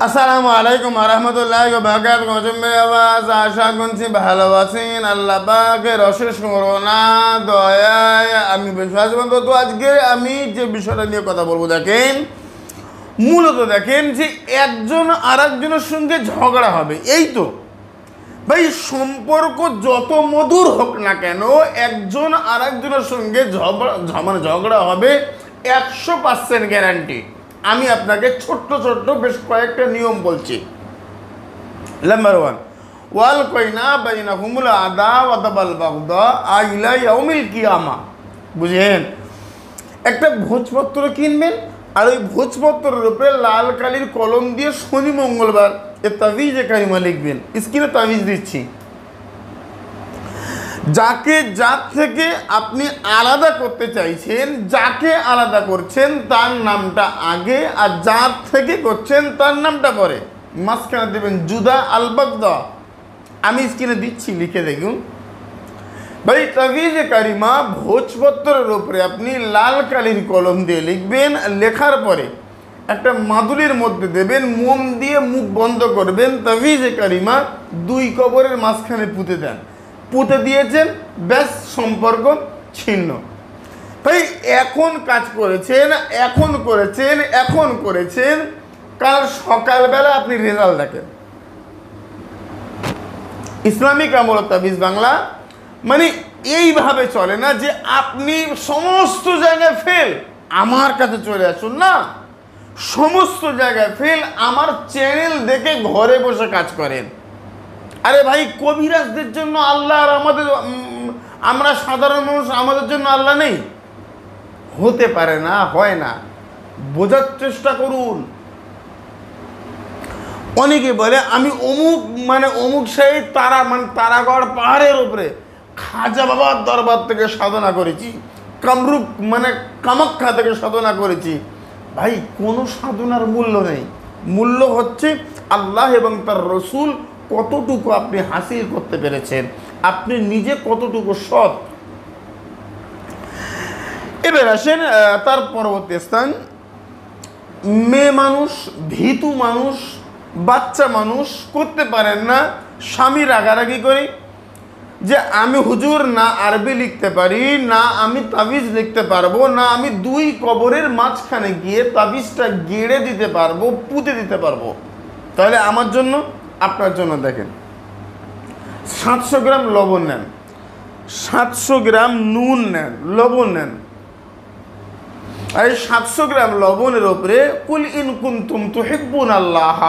আসসালামু আলাইকুম রহমতুল্লাহি ওয়া বারাকাতুহু। মেরে আওয়াজ আশা করছি ভালো আছেন। আল্লাহ পাকের অশেষ করুণা দয়ায় আমি বিশ্বাস করব। তো আজকে আমি যে বিষয়টা নিয়ে কথা বলবো, দেখেন মূলত দেখেন যে একজন আর একজনের সঙ্গে ঝগড়া হবে, এই তো ভাই সম্পর্ক যত মধুর হোক না কেন একজন আর একজনের সঙ্গে ঝগড়া হবে 100% গ্যারান্টি। আমি আপনাকে ছোট্ট ছোট্ট বেশ কয়েকটা নিয়ম বলছি। নাম্বার 1, ওয়াল কইনা বাইনাহুমুল আদাওয়াতা ওয়াল বাগদা ইলা ইয়াউমিল কিয়ামা। বুঝেন, একটা ভোজপত্র কিনবেন আর ওই ভোজপত্রের উপরে লাল কালির কলম দিয়ে শনি মঙ্গলবার এ তাবিজে কারিমা লিখবেন। স্ক্রিনে তাবিজ দিচ্ছি। যাকে যার থেকে আপনি আলাদা করতে চাইছেন, যাকে আলাদা করছেন তার নামটা আগে আর যার থেকে করছেন তার নামটা পরে। মাঝখানে দেবেন জুদা আল বাগদা। আমি স্ক্রিনে দিচ্ছি, লিখে দেখুন ভাই। তাবিজে কারিমা ভোজপত্রের উপরে আপনি লাল কালির কলম দিয়ে লিখবেন। লেখার পরে একটা মাদুলির মধ্যে দেবেন, মোম দিয়ে মুখ বন্ধ করবেন। তাবিজে কারিমা 2 কবরের মাঝখানে পুঁতে দেন। পুঁতে দিয়েছেন, ব্যাস সম্পর্ক ছিন্ন। ভাই এখন কাজ করেছেন, এখন করেছেন, কাল সকালবেলা আপনি রেজাল্ট দেখেন। ইসলামিক আমল তাবিজ বাংলা মানে এইভাবে চলে না যে আপনি সমস্ত জায়গায় ফেল, আমার কাছে চলে আসুন না। সমস্ত জায়গায় ফেল, আমার চ্যানেল দেখে ঘরে বসে কাজ করেন। আরে ভাই, কবিরাজদের জন্য আল্লাহ আর আমাদের, আমরা সাধারণ মানুষ, আমাদের জন্য আল্লাহ নেই? হতে পারে না, হয় না। বোঝার চেষ্টা করুন। অনেকে বলে আমি অমুক সেই তারাগড় পাহাড়ের উপরে খাজা বাবার দরবার থেকে সাধনা করেছি, কামরূপ কামাখ্যা থেকে সাধনা করেছি। ভাই, কোনো সাধনার মূল্য নেই। মূল্য হচ্ছে আল্লাহ এবং তার রসুল কতটুকু আপনি হাসিল করতে পেরেছেন, আপনি নিজে কতটুকু সৎ। এবার আসেন তার পরবর্তী স্থান। মেয়ে মানুষ, ভীতু মানুষ, বাচ্চা মানুষ করতে পারেন না। স্বামী রাগারাগি করে যে আমি হুজুর না আরবি লিখতে পারি, না আমি তাবিজ লিখতে পারবো, না আমি 2 কবরের মাঝখানে গিয়ে তাবিজটা গেড়ে দিতে পারবো, পুঁতে দিতে পারবো। তাহলে আমার জন্য, আপনার জন্য দেখেন, 700 গ্রাম লবণ নেন, 700 গ্রাম নুন নেন, লবণ নেন। আর এই 700 গ্রাম লবণের উপরে কুল ইন কুনতুম তুহিব্বুনাল্লাহ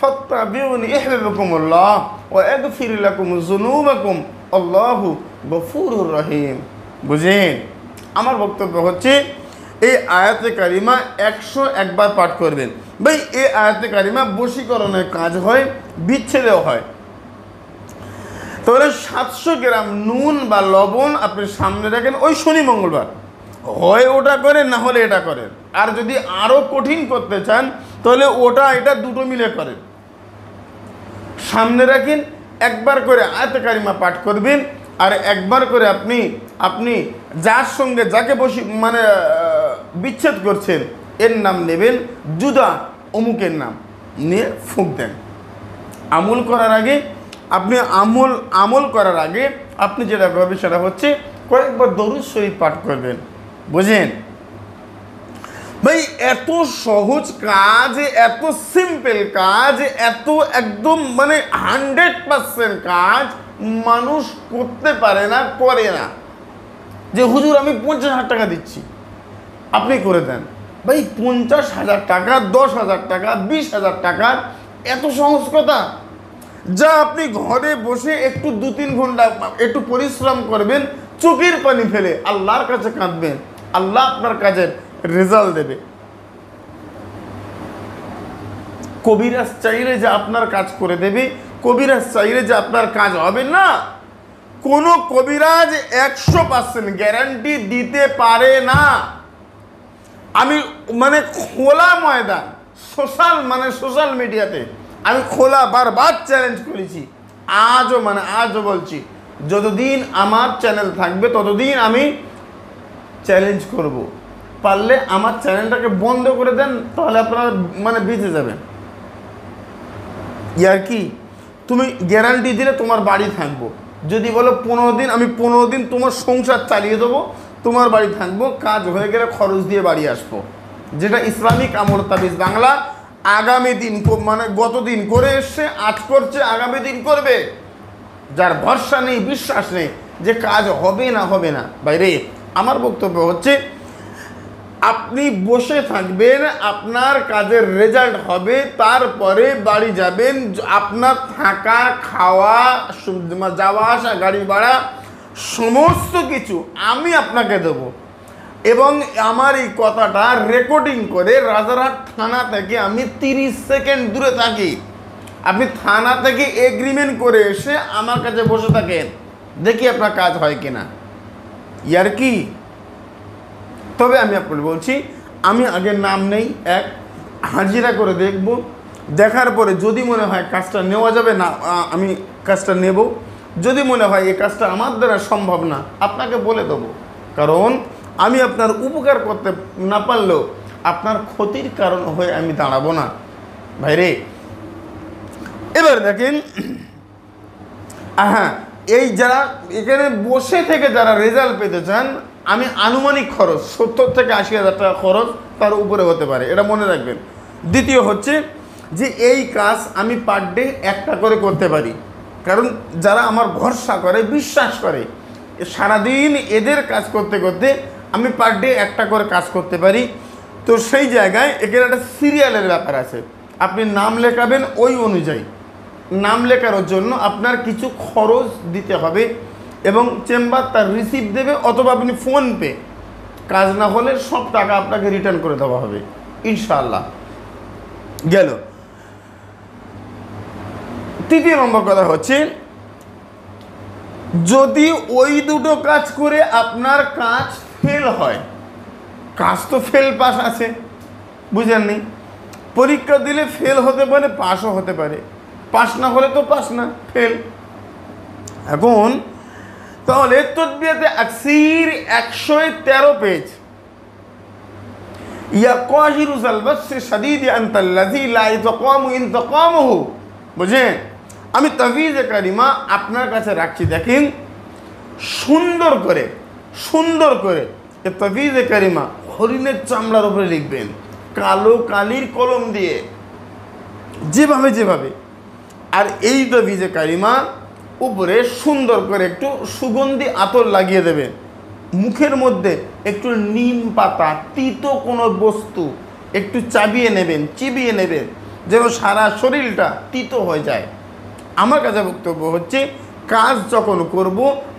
ফাত্তাবিউনি ইহবিবকুমুল্লাহ ওয়া ইয়াগফির লাকুম যুনুবাকুম আল্লাহু গফুরুর রহিম। বুঝেন, আমার বক্তব্য হচ্ছে এই আয়াতে কারিমা 101 বার পাঠ করবেন। ভাই, এই আয়াতে কারিমা বশীকরণের কাজ হয়, বিচ্ছেদেও হয়। তাহলে 700 গ্রাম নুন বা লবণ আপনি সামনে রাখেন, ওই শনি মঙ্গলবার হয় ওটা করেন, না হলে এটা করেন। আর যদি আরও কঠিন করতে চান তাহলে ওটা এটা দুটো মিলে করেন। সামনে রাখেন, একবার করে আয়াতে কারিমা পাঠ করবেন, আর একবার করে আপনি যার সঙ্গে যাকে বিচ্ছেদ করছেন এর নাম নেবেন, জুদা অমুকের নাম নিয়ে ফুঁক দেন। আমল করার আগে আপনি যেটা করবেন সেটা হচ্ছে কয়েকবার দরুদ শরীফ পাঠ করবেন। বুঝেন ভাই, এত সহজ কাজ, এত সিম্পল কাজ, এত একদম 100% কাজ মানুষ করতে পারে না, করে না। যে হুজুর আমি 50,000 টাকা দিচ্ছি, আপনি করে দেন। ভাই, 50,000 টাকা, 10,000 টাকা, 20,000 টাকা এত সহজ কথা? যা আপনি ঘরে বসে একটু 2-3 ঘন্টা একটু পরিশ্রম করবেন, চোখের পানি ফেলে আল্লাহর কাছে কাঁদবেন, আল্লাহ আপনার কাজের রেজাল্ট দেবে। কবিরাজ চাইলে যে আপনার কাজ করে দেবে, কবিরাজ চাইলে যে আপনার কাজ হবে না, কোনো কবিরাজ 100% গ্যারান্টি দিতে পারে না। আমি খোলা ময়দান, সোশ্যাল মিডিয়াতে আমি বারবার চ্যালেঞ্জ করেছি। আজও বলছি, যতদিন আমার চ্যানেল থাকবে ততদিন আমি চ্যালেঞ্জ করব। পারলে আমার চ্যানেলটাকে বন্ধ করে দেন, তাহলে আপনারা বেঁচে যাবেন। ইয়ার কি, তুমি গ্যারান্টি দিলে তোমার বাড়ি থাকবো, যদি বলো 15 দিন, আমি 15 দিন তোমার সংসার চালিয়ে দেবো, তোমার বাড়ি থাকবো, কাজ হয়ে গেলে খরচ দিয়ে বাড়ি আসবো। যেটা ইসলামিক আমল তাবিজ বাংলা। আগামী দিন মানে গত দিন করে এসছে, আজ করছে, আগামী দিন করবে। যার ভরসা নেই, বিশ্বাস নেই যে কাজ হবে না হবে না, বাইরে আমার বক্তব্য হচ্ছে আপনি বসে থাকবেন, আপনার কাজের রেজাল্ট হবে, তারপরে বাড়ি যাবেন। আপনার থাকা, খাওয়া, যাওয়া আসা, গাড়ি ভাড়া, সমস্ত কিছু আমি আপনাকে দেবো। এবং আমার এই কথাটা রেকর্ডিং করে রাজারহাট থানা থেকে আমি 30 সেকেন্ড দূরে থাকি, আপনি থানা থেকে এগ্রিমেন্ট করে এসে আমার কাছে বসে থাকেন, দেখি আপনার কাজ হয় কিনা। ইয়ার কি। তবে আমি আপনাকে বলছি, আমি আগে নাম নেই, এক হাজিরা করে দেখব, দেখার পরে যদি মনে হয় কাজটা নেওয়া যাবে না, আমি কাজটা নেব। যদি মনে হয় এই কাজটা আমার দ্বারা সম্ভব না, আপনাকে বলে দেবো। কারণ আমি আপনার উপকার করতে না পারলেও আপনার ক্ষতির কারণ হয়ে আমি দাঁড়াবো না, ভাইরে। এবার দেখেন, হ্যাঁ, এই যারা এখানে বসে থেকে যারা রেজাল্ট পেতে চান, আমি আনুমানিক খরচ 70 থেকে 80,000 টাকা খরচ তার উপরে হতে পারে, এটা মনে রাখবেন। দ্বিতীয় হচ্ছে যে এই কাজ আমি পার ডে একটা করে করতে পারি, কারণ যারা আমার ভরসা করে, বিশ্বাস করে, সারাদিন এদের কাজ করতে করতে আমি পার ডে একটা করে কাজ করতে পারি। তো সেই জায়গায় এখানে একটা সিরিয়ালের ব্যাপার আছে, আপনি নাম লেখাবেন, ওই অনুযায়ী নাম লেখানোর জন্য আপনার কিছু খরচ দিতে হবে এবং চেম্বার তার রিসিপ্ট দেবে, অথবা আপনি ফোনপে, কাজ না হলে সব টাকা আপনাকে রিটার্ন করে দেওয়া হবে ইনশাআল্লাহ। গেল। তৃতীয় নম্বর কথা হচ্ছে, যদি ওই দুটো কাজ করে আপনার কাজ ফেল হয়, কাজ তো ফেল পাস আছে, বুঝেননি? পরীক্ষা দিলে ফেল হতে পারে, পাসও হতে পারে, পাস না হলে তো পাস না, ফেল। এখন তাহলে তদবিয়াতে আকসির 113 পেজ, ইয়া কাহিরু জালবাস শাদীদ আনতাল্লাযী লা ইয়াতাকামু ইনতাকামুহু, বুঝেন? আমি তাবিজে কারিমা আপনার কাছে রাখছি, দেখেন সুন্দর করে এই তাবিজে কারিমা হরিণের চামড়ার উপরে লিখবেন, কালো কালির কলম দিয়ে, যেভাবে। আর এই তাবিজে কারিমা উপরে সুন্দর করে একটু সুগন্ধি আতর লাগিয়ে দেবেন, মুখের মধ্যে একটু নিম পাতা, তিতো কোনো বস্তু একটু চিবিয়ে নেবেন, যেন সারা শরীরটা তিতো হয়ে যায়। আমার কাছে বক্তব্য হচ্ছে, কাজ যখন করব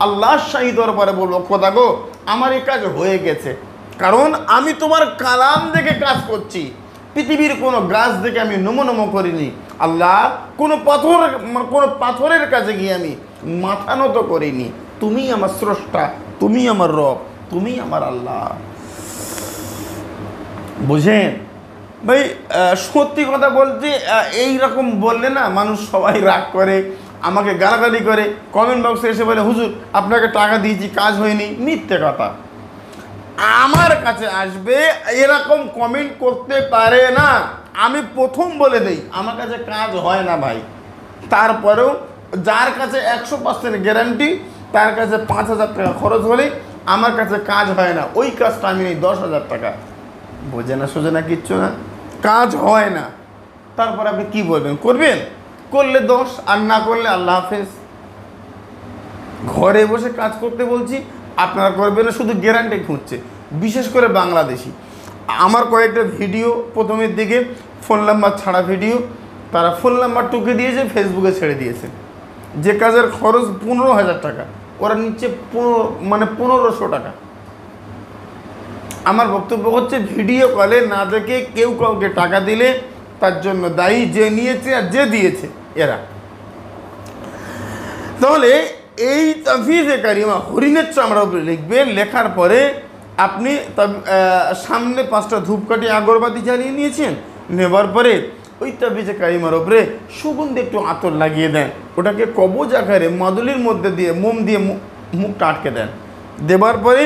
আল্লাহর শাহী দরবারে বলবো, খোদা গো আমার এই কাজ হয়ে গেছে, কারণ আমি তোমার কালাম দেখে কাজ করছি, পৃথিবীর কোনো গাছ দেখে আমি নমো করিনি আল্লাহ, কোনো পাথরের কাছে গিয়ে আমি মাথা নত করিনি। তুমি আমার স্রষ্টা, তুমি আমার রব, তুমি আমার আল্লাহ। বুঝেন ভাই? সত্যি কথা বলছি, এইরকম বললে না মানুষ সবাই রাগ করে, আমাকে গালাগালি করে, কমেন্ট বক্সে এসে বলে হুজুর আপনাকে টাকা দিয়েছি, কাজ হয়নি। মিথ্যে কথা। আমার কাছে আসবে এরকম কমেন্ট করতে পারে না, আমি প্রথম বলে দেই আমার কাছে কাজ হয় না ভাই। তারপরেও যার কাছে 100% গ্যারান্টি, তার কাছে 5,000 টাকা খরচ হলে আমার কাছে কাজ হয় না, ওই কাজটা আমি নেই 10,000 টাকা। বোঝে না, সোজে না, কিচ্ছু না, কাজ হয় না। তারপর আপনি কি বলবেন? করবেন, করলে দোষ, আর না করলে আল্লাহ হাফেজ। ঘরে বসে কাজ করতে বলছি, আপনারা করবেন না, শুধু গ্যারান্টি খুঁজছে, বিশেষ করে বাংলাদেশি। আমার কয়েকটা ভিডিও প্রথমের দিকে ফোন নাম্বার ছাড়া ভিডিও, তারা ফোন নাম্বার টুকে দিয়েছে, ফেসবুকে ছেড়ে দিয়েছে। যে কাজের খরচ 15,000 টাকা, ওরা নিচ্ছে 1500 টাকা। আমার বক্তব্য হচ্ছে, ভিডিও কলে না দেখে কেউ কাউকে টাকা দিলে তার জন্য দায়ী যে নিয়েছে আর যে দিয়েছে এরা। তাহলে এই তাফিজে কারিমা হরিণের চামড়ার উপরে লিখবেন, লেখার পরে আপনি সামনে 5টা ধূপকাঠি আগরবাতি জ্বালিয়ে নিয়েছেন, নেবার পরে ওই তাফিজে কারিমার উপরে সুগন্ধি একটু আতর লাগিয়ে দেন, ওটাকে কবজ আকারে মাদুলির মধ্যে দিয়ে মোম দিয়ে মুখটা আটকে দেন। দেবার পরে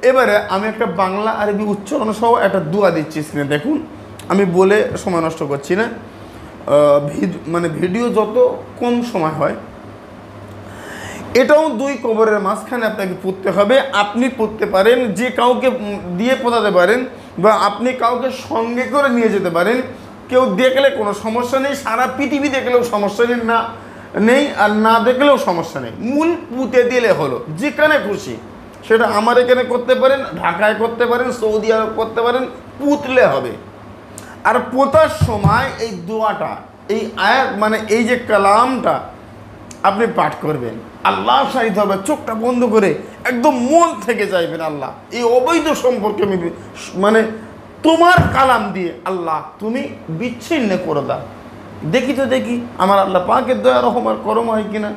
এবারে আমি একটা বাংলা আরবি উচ্চারণ সহ একটা দোয়া দিচ্ছি স্ক্রিনে দেখুন, আমি বলে সময় নষ্ট করছি না। মানে ভিডিও যত কম সময় হয়, এটাও 2 কবরের মাঝখানে আপনাকে পুঁততে হবে। আপনি পুঁততে পারেন, যে কাউকে দিয়ে পোঁতাতে পারেন, বা আপনি কাউকে সঙ্গে করে নিয়ে যেতে পারেন। কেউ দেখলে কোনো সমস্যা নেই, সারা পৃথিবী দেখলেও সমস্যা নেই, আর না দেখলেও সমস্যা নেই। মূল পুঁতে দিলে হলো, যেখানে খুশি। সেটা আমার এখানে করতে পারেন, ঢাকায় করতে পারেন, সৌদি আরব করতে পারেন, পুঁতলে হবে। আর পোঁতার সময় এই দোয়াটা, এই আয়াত মানে এই যে কালামটা আপনি পাঠ করবেন, আল্লাহ সাহিত্য হবে, চোখটা বন্ধ করে একদম মন থেকে চাইবেন, আল্লাহ এই অবৈধ সম্পর্কে আমি মানে তোমার কালাম দিয়ে আল্লাহ তুমি বিচ্ছিন্ন করে দাও। দেখি তো দেখি আমার আল্লাহ পাকের দয়া রহমার করম হয় কিনা।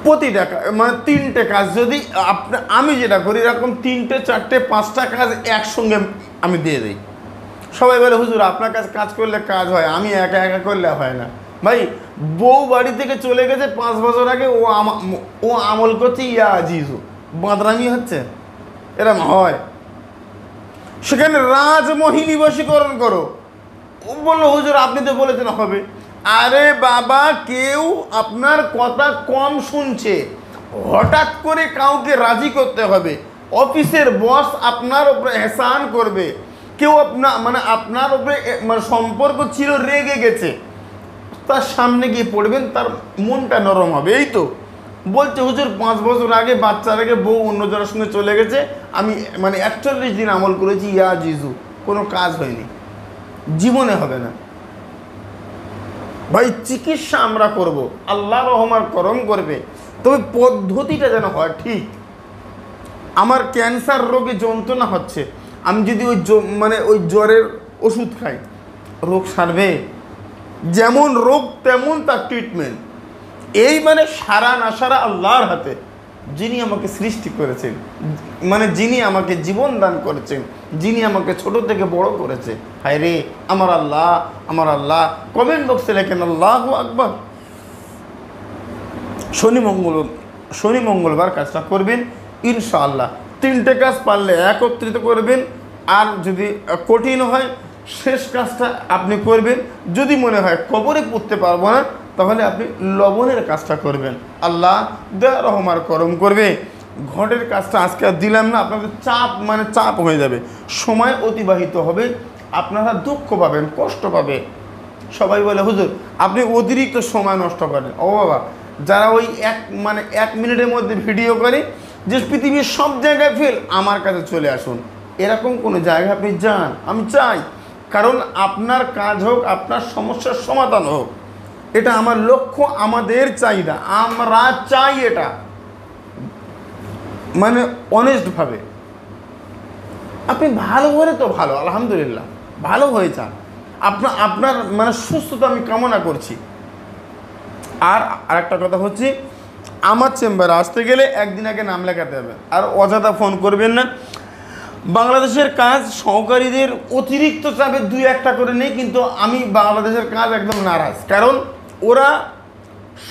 প্রতিটা মানে 3টে কাজ যদি আমি যেটা করি, এরকম 3টে 4টে 5টা কাজ একসঙ্গে আমি দিয়ে দিই। সবাই বলে হুজুর আপনার কাজ করলে কাজ হয়, আমি একা একা করলে হয় না। ভাই, বউ বাড়ি থেকে চলে গেছে 5 বছর আগে, ও আমল করছে, ইয়া আজিজু বাঁদরামি হচ্ছে, এরম হয়। সেখানে রাজমহিনী বশীকরণ করো। ও বললো হুজুর আপনি তো বলেছেন হবে। আরে বাবা, কেউ আপনার কথা কম শুনছে, হঠাৎ করে কাউকে রাজি করতে হবে। অফিসের বস আপনার উপরে এহসান করবে, কেউ আপনার উপরে মানে সম্পর্ক ছিল, রেগে গেছে, তার সামনে গিয়ে পড়বেন, তার মনটা নরম হবে। এই তো বলছে হুজুর 5 বছর আগে বাচ্চার আগে বউ অন্য জনের সঙ্গে চলে গেছে, আমি 41 দিন আমল করেছি, ইয়া জিজু, কোনো কাজ হয়নি, জীবনে হবে না। ভাই, চিকিৎসা আমরা করব, আল্লাহ রহমার করম করবে, তবে পদ্ধতিটা যেন হয় ঠিক। আমার ক্যান্সার রোগে যন্ত্রণা হচ্ছে, আমি যদি ওই জ্বরের ওষুধ খাই, রোগ সারবে? যেমন রোগ তেমন তার ট্রিটমেন্ট। এই সারা না সারা আল্লাহর হাতে। যিনি আমাকে সৃষ্টি করেছেন, যিনি আমাকে জীবন দান করেছেন, যিনি আমাকে ছোট থেকে বড় করেছে, হায় রে আমার আল্লাহ, আমার আল্লাহ। কমেন্ট বক্সে লেখেন আল্লাহু আকবার। শনি মঙ্গলবার কাজটা করবেন ইনশাআল্লাহ। 3টে কাজ পারলে একত্রিত করবেন, আর যদি কঠিন হয় শেষ কাজটা আপনি করবেন। যদি মনে হয় কবরে পুঁততে পারবো না, তাহলে আপনি লবণের কাজটা করবেন, আল্লাহ দয়া রহমার করম করবে। ঘটের কাজটা আজকে আর দিলাম না, আপনাদের চাপ হয়ে যাবে, সময় অতিবাহিত হবে, আপনারা দুঃখ পাবেন, কষ্ট পাবে। সবাই বলে হুজুর আপনি অতিরিক্ত সময় নষ্ট করেন। ও বাবা, যারা ওই 1 মিনিটের মধ্যে ভিডিও করে যে পৃথিবীর সব জায়গায় ফেল, আমার কাছে চলে আসুন, এরকম কোনো জায়গায় আপনি যান, আমি চাই। কারণ আপনার কাজ হোক, আপনার সমস্যার সমাধান হোক, এটা আমার লক্ষ্য, আমাদের চাহিদা, আমরা চাই এটা অনেস্টভাবে। আপনি ভালো হলে তো ভালো, আলহামদুলিল্লাহ, ভালো হয়ে যান। আপনার সুস্থতা আমি কামনা করছি। আর আরেকটা কথা হচ্ছে, আমার চেম্বারে আসতে গেলে একদিন আগে নাম লেখাতে হবে, আর অযথা ফোন করবেন না। বাংলাদেশের কাজ সহকারীদের অতিরিক্ত চাপে 2-1টা করে নেই, কিন্তু আমি বাংলাদেশের কাজ একদম নারাজ। কারণ ওরা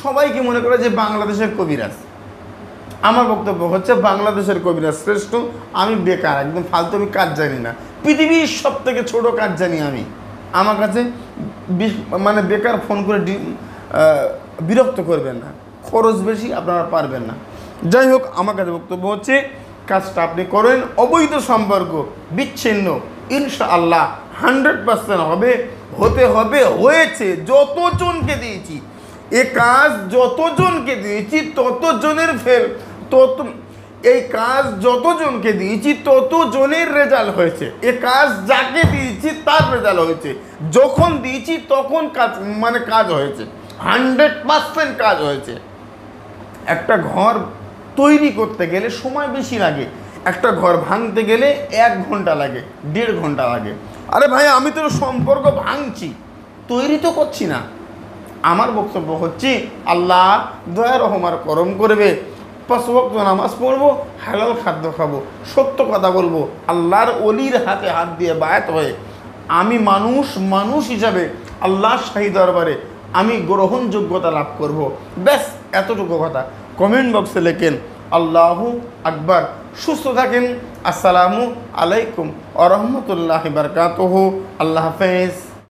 সবাইকে মনে করে যে বাংলাদেশের কবিরাজ। আমার বক্তব্য হচ্ছে বাংলাদেশের কবিরাজ শ্রেষ্ঠ, আমি বেকার, একদম ফালতু, আমি কাজ জানি না, পৃথিবীর সব থেকে ছোটো কাজ জানি আমি। আমার কাছে বেকার ফোন করে বিরক্ত করবেন না, খরচ বেশি, আপনারা পারবেন না। যাই হোক, আমার কাছে বক্তব্য হচ্ছে কাজটা আপনি করেন, অবৈধ সম্পর্ক বিচ্ছিন্ন ইনশাআল্লাহ 100% হবে, হতে হবে, হয়েছে। যতজনকে দিয়েছি এ কাজ, যতজনকে দিয়েছি ততজনের এই কাজ যতজনকে দিয়েছি ততজনের রেজাল্ট হয়েছে। এ কাজ যাকে দিয়েছি তার রেজাল্ট হয়েছে, যখন দিয়েছি তখন কাজ হয়েছে, 100% কাজ হয়েছে। একটা ঘর তৈরি করতে গেলে সময় বেশি লাগে, একটা ঘর ভাঙতে গেলে 1 ঘন্টা লাগে, 1.5 ঘন্টা লাগে। আরে ভাই, আমি তো সম্পর্ক ভাঙছি, তৈরি তো করছি না। আমার বক্তব্য হচ্ছে আল্লাহ দয়া রহমার করম করবে, 5 ওয়াক্ত নামাজ পড়বো, হালাল খাদ্য খাবো, সত্য কথা বলবো, আল্লাহর অলির হাতে হাত দিয়ে বায়াত হয়ে আমি মানুষ হিসাবে আল্লাহর শাহী দরবারে আমি গ্রহণযোগ্যতা লাভ করব। ব্যাস এতটুকু কথা। কমেন্ট বক্সে লেখেন আল্লাহু আকবার। সুস্থ থাকেন। আসসালামু আলাইকুম ওয়া রাহমাতুল্লাহি ওয়া বারাকাতুহু। আল্লাহ হাফেজ।